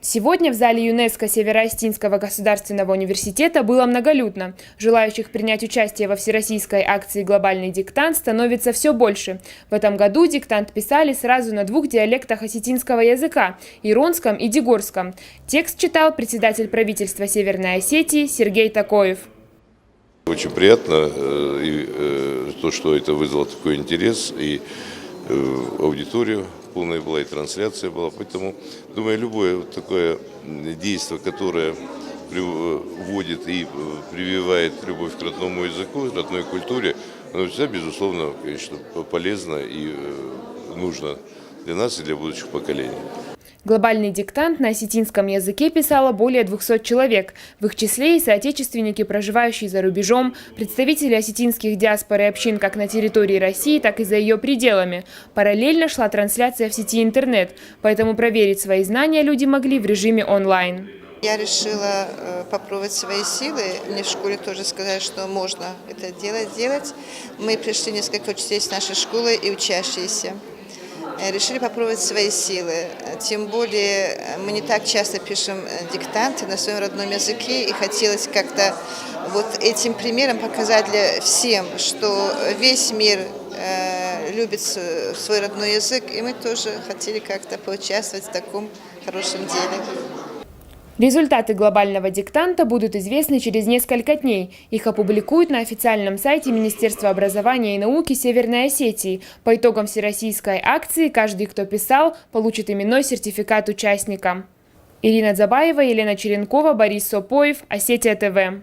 Сегодня в зале ЮНЕСКО Северо-Остинского государственного университета было многолюдно. Желающих принять участие во всероссийской акции «Глобальный диктант» становится все больше. В этом году диктант писали сразу на двух диалектах осетинского языка – иронском и дигорском. Текст читал председатель правительства Северной Осетии Сергей Такоев. Очень приятно, то, что это вызвало такой интерес, и аудиторию полная была, и трансляция была. Поэтому, думаю, любое такое действие, которое вводит и прививает любовь к родному языку, родной культуре, оно всегда, безусловно, конечно, полезно и нужно для нас и для будущих поколений. Глобальный диктант на осетинском языке писало более 200 человек. В их числе и соотечественники, проживающие за рубежом, представители осетинских диаспор и общин как на территории России, так и за ее пределами. Параллельно шла трансляция в сети интернет, поэтому проверить свои знания люди могли в режиме онлайн. Я решила попробовать свои силы. Мне в школе тоже сказали, что можно это делать. Мы пришли несколько учителей с нашей школы и учащиеся. Решили попробовать свои силы. Тем более мы не так часто пишем диктанты на своем родном языке. И хотелось как-то вот этим примером показать всем, что весь мир любит свой родной язык. И мы тоже хотели как-то поучаствовать в таком хорошем деле. Результаты глобального диктанта будут известны через несколько дней. Их опубликуют на официальном сайте Министерства образования и науки Северной Осетии. По итогам всероссийской акции каждый, кто писал, получит именной сертификат участника. Ирина Дзабаева, Елена Черенкова, Борис Сопоев, Осетия ТВ.